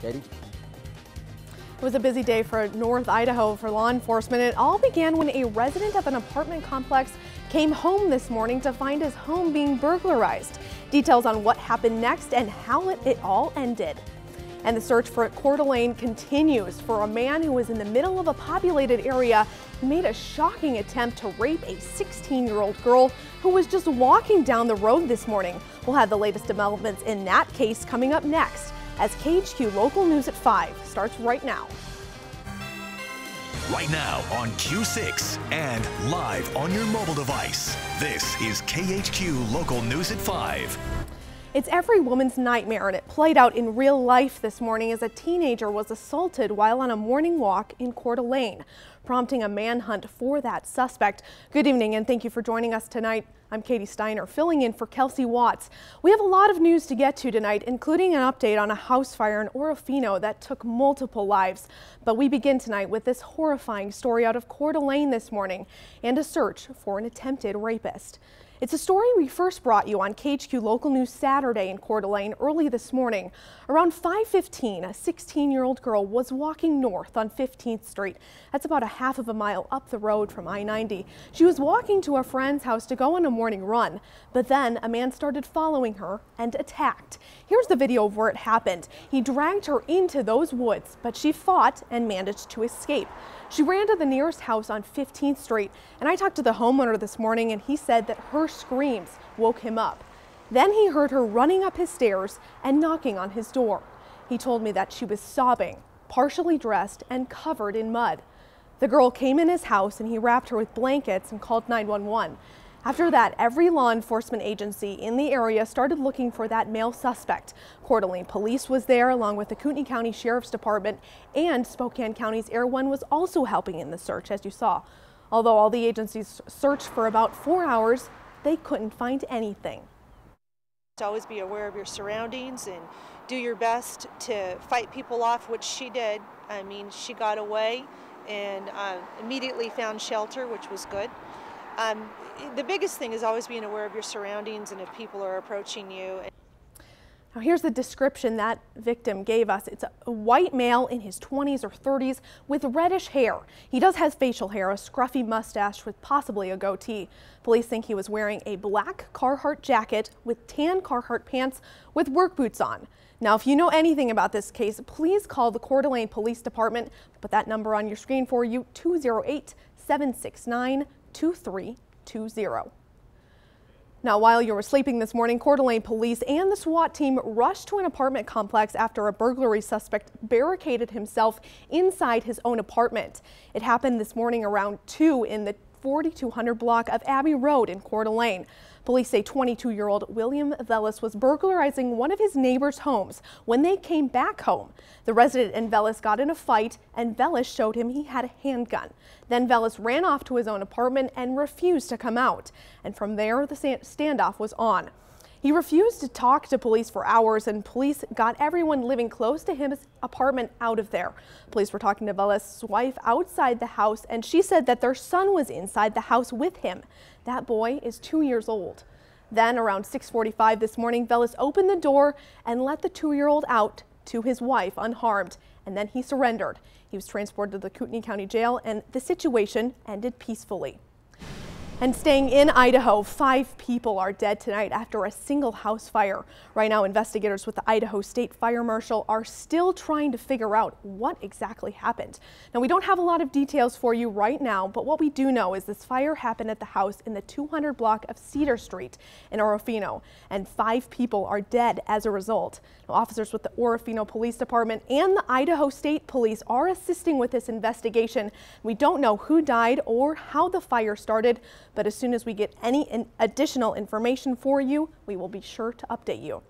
Katie? It was a busy day for North Idaho for law enforcement. It all began when a resident of an apartment complex came home this morning to find his home being burglarized. Details on what happened next and how it all ended. And the search for Coeur d'Alene continues for a man who was in the middle of a populated area and made a shocking attempt to rape a 16-year-old girl who was just walking down the road this morning. We'll have the latest developments in that case coming up next as KHQ Local News at 5 starts right now. Right now on Q6 and live on your mobile device, this is KHQ Local News at 5. It's every woman's nightmare, and it played out in real life this morning as a teenager was assaulted while on a morning walk in Coeur d'Alene, prompting a manhunt for that suspect. Good evening, and thank you for joining us tonight. I'm Katie Steiner, filling in for Kelsey Watts. We have a lot of news to get to tonight, including an update on a house fire in Orofino that took multiple lives. But we begin tonight with this horrifying story out of Coeur d'Alene this morning and a search for an attempted rapist. It's a story we first brought you on KHQ Local News Saturday in Coeur d'Alene early this morning. Around 5:15, a 16-year-old girl was walking north on 15th Street. That's about a half of a mile up the road from I-90. She was walking to a friend's house to go on a morning run, but then a man started following her and attacked. Here's the video of where it happened. He dragged her into those woods, but she fought and managed to escape. She ran to the nearest house on 15th Street, and I talked to the homeowner this morning, and he said that her screams woke him up. Then he heard her running up his stairs and knocking on his door. He told me that she was sobbing, partially dressed and covered in mud. The girl came in his house and he wrapped her with blankets and called 911. After that, every law enforcement agency in the area started looking for that male suspect. Coeur d'Alene Police was there along with the Kootenai County Sheriff's Department, and Spokane County's Air One was also helping in the search, as you saw. Although all the agencies searched for about 4 hours, they couldn't find anything. Always be aware of your surroundings and do your best to fight people off, which she did. I mean, she got away and immediately found shelter, which was good. The biggest thing is always being aware of your surroundings and if people are approaching you. Now here's the description that victim gave us. It's a white male in his 20s or 30s with reddish hair. He does have facial hair, a scruffy mustache with possibly a goatee. Police think he was wearing a black Carhartt jacket with tan Carhartt pants with work boots on. Now, if you know anything about this case, please call the Coeur d'Alene Police Department. Put that number on your screen for you, 208-769-2320. Now, while you were sleeping this morning, Coeur d'Alene Police and the SWAT team rushed to an apartment complex after a burglary suspect barricaded himself inside his own apartment. It happened this morning around 2 in the 4200 block of Abbey Road in Coeur d'Alene. Police say 22-year-old William Vellis was burglarizing one of his neighbor's homes when they came back home. The resident and Vellis got in a fight, and Vellis showed him he had a handgun. Then Vellis ran off to his own apartment and refused to come out. And from there, the standoff was on. He refused to talk to police for hours, and police got everyone living close to his apartment out of there. Police were talking to Vellis' wife outside the house, and she said that their son was inside the house with him. That boy is 2 years old. Then around 6:45 this morning, Vellis opened the door and let the 2-year-old out to his wife unharmed, and then he surrendered. He was transported to the Kootenai County Jail, and the situation ended peacefully. And staying in Idaho, 5 people are dead tonight after a single house fire. Right now, investigators with the Idaho State Fire Marshal are still trying to figure out what exactly happened. Now, we don't have a lot of details for you right now, but what we do know is this fire happened at the house in the 200 block of Cedar Street in Orofino, and 5 people are dead as a result. Now, officers with the Orofino Police Department and the Idaho State Police are assisting with this investigation. We don't know who died or how the fire started, but as soon as we get any additional information for you, we will be sure to update you.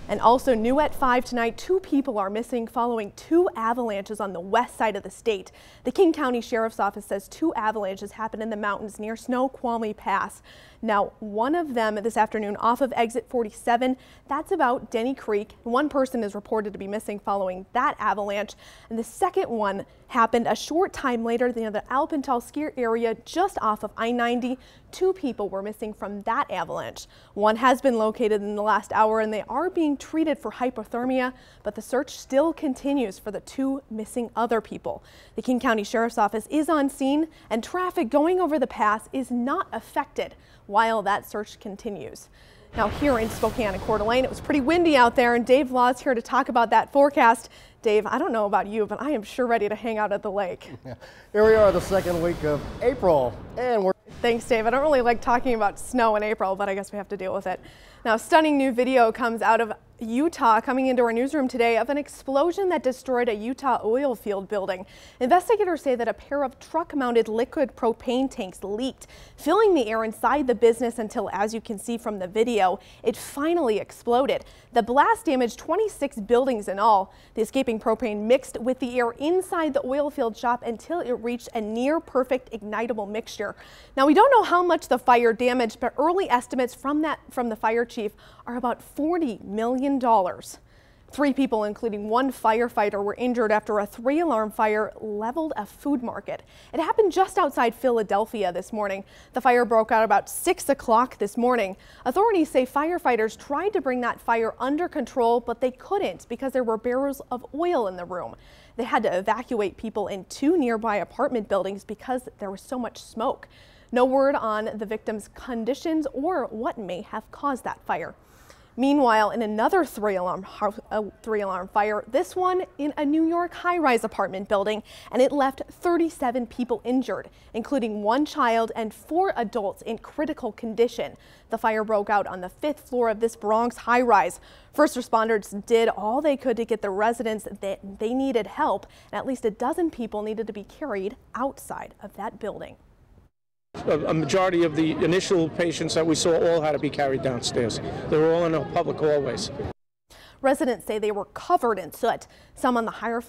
And also new at 5 tonight, 2 people are missing following 2 avalanches on the west side of the state. The King County Sheriff's Office says 2 avalanches happened in the mountains near Snoqualmie Pass. Now, one of them this afternoon off of exit 47, that's about Denny Creek. One person is reported to be missing following that avalanche. And the second one happened a short time later near the Alpental ski area just off of I-90. 2 people were missing from that avalanche. One has been located in the last hour and they are being treated for hypothermia, but the search still continues for the 2 missing other people. The King County Sheriff's Office is on scene and traffic going over the pass is not affected while that search continues. Now here in Spokane and Coeur d'Alene, it was pretty windy out there, and Dave Law's here to talk about that forecast. Dave, I don't know about you, but I am sure ready to hang out at the lake. Yeah. Here we are the second week of April, and we're... Thanks, Dave. I don't really like talking about snow in April, but I guess we have to deal with it. Now, stunning new video comes out of Utah coming into our newsroom today of an explosion that destroyed a Utah oil field building. Investigators say that a pair of truck-mounted liquid propane tanks leaked, filling the air inside the business until, as you can see from the video, it finally exploded. The blast damaged 26 buildings in all. The escaping propane mixed with the air inside the oil field shop until it reached a near-perfect ignitable mixture. Now, we don't know how much the fire damaged, but early estimates from the fire chief are about $40 million. 3 people, including 1 firefighter, were injured after a 3-alarm fire leveled a food market. It happened just outside Philadelphia this morning. The fire broke out about 6 o'clock this morning. Authorities say firefighters tried to bring that fire under control, but they couldn't because there were barrels of oil in the room. They had to evacuate people in 2 nearby apartment buildings because there was so much smoke. No word on the victims' conditions or what may have caused that fire. Meanwhile, in another 3-alarm fire, this one in a New York high-rise apartment building, and it left 37 people injured, including 1 child and 4 adults in critical condition. The fire broke out on the 5th floor of this Bronx high-rise. First responders did all they could to get the residents that they needed help, and at least a dozen people needed to be carried outside of that building. A majority of the initial patients that we saw all had to be carried downstairs. They were all in the public hallways. Residents say they were covered in soot. Some on the higher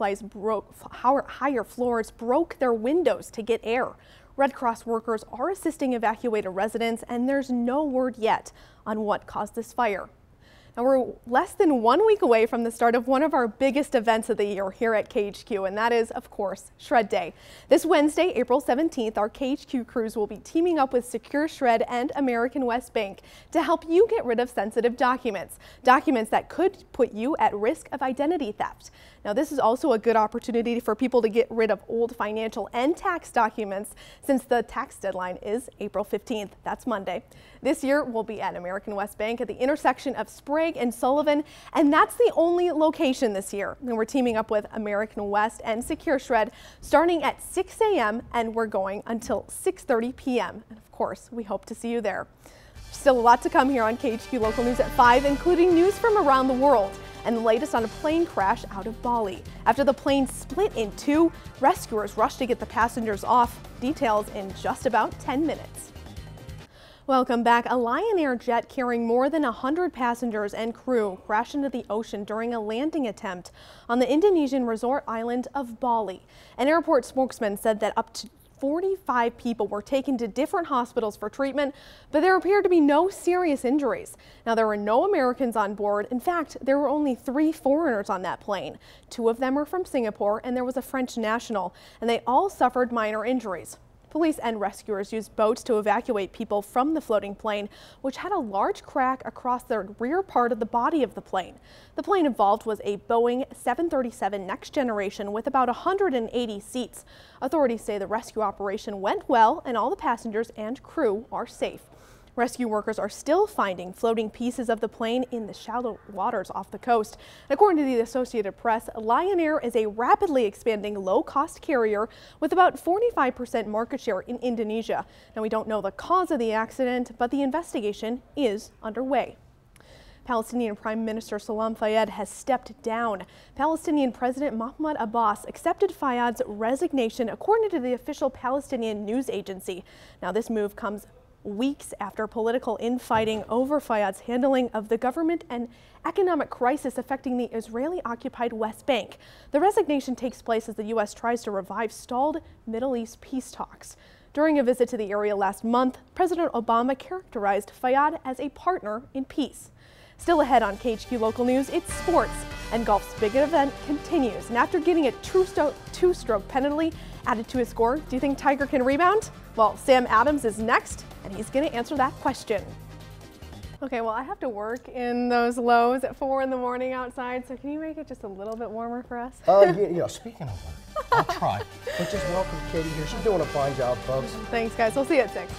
floors broke their windows to get air. Red Cross workers are assisting evacuated residents, and there's no word yet on what caused this fire. Now, we're less than 1 week away from the start of one of our biggest events of the year here at KHQ, and that is, of course, Shred Day. This Wednesday, April 17th, our KHQ crews will be teaming up with Secure Shred and American West Bank to help you get rid of sensitive documents that could put you at risk of identity theft. Now, this is also a good opportunity for people to get rid of old financial and tax documents since the tax deadline is April 15th. That's Monday. This year, we'll be at American West Bank at the intersection of Sprague and Sullivan, and that's the only location this year. And we're teaming up with American West and Secure Shred starting at 6 a.m. and we're going until 6:30 p.m. And of course, we hope to see you there. Still a lot to come here on KHQ Local News at 5, including news from around the world and the latest on a plane crash out of Bali. After the plane split in 2, rescuers rushed to get the passengers off. Details in just about 10 minutes. Welcome back. A Lion Air jet carrying more than 100 passengers and crew crashed into the ocean during a landing attempt on the Indonesian resort island of Bali. An airport spokesman said that up to 45 people were taken to different hospitals for treatment, but there appeared to be no serious injuries. Now, there were no Americans on board. In fact, there were only 3 foreigners on that plane. 2 of them were from Singapore, and there was a French national, and they all suffered minor injuries. Police and rescuers used boats to evacuate people from the floating plane, which had a large crack across the rear part of the body of the plane. The plane involved was a Boeing 737 Next Generation with about 180 seats. Authorities say the rescue operation went well and all the passengers and crew are safe. Rescue workers are still finding floating pieces of the plane in the shallow waters off the coast. According to the Associated Press, Lion Air is a rapidly expanding low-cost carrier with about 45% market share in Indonesia. Now, we don't know the cause of the accident, but the investigation is underway. Palestinian Prime Minister Salam Fayyad has stepped down. Palestinian President Mahmoud Abbas accepted Fayyad's resignation, according to the official Palestinian news agency. Now, this move comes weeks after political infighting over Fayyad's handling of the government and economic crisis affecting the Israeli-occupied West Bank. The resignation takes place as the U.S. tries to revive stalled Middle East peace talks. During a visit to the area last month, President Obama characterized Fayyad as a partner in peace. Still ahead on KHQ Local News, it's sports, and golf's big event continues. And after getting a two-stroke penalty added to his score, do you think Tiger can rebound? Well, Sam Adams is next. and he's going to answer that question. Okay, well, I have to work in those lows at 4 in the morning outside, so can you make it just a little bit warmer for us? Yeah, speaking of work, I'll try. But just welcome Katie here. She's doing a fine job, folks. Thanks, guys. We'll see you at 6.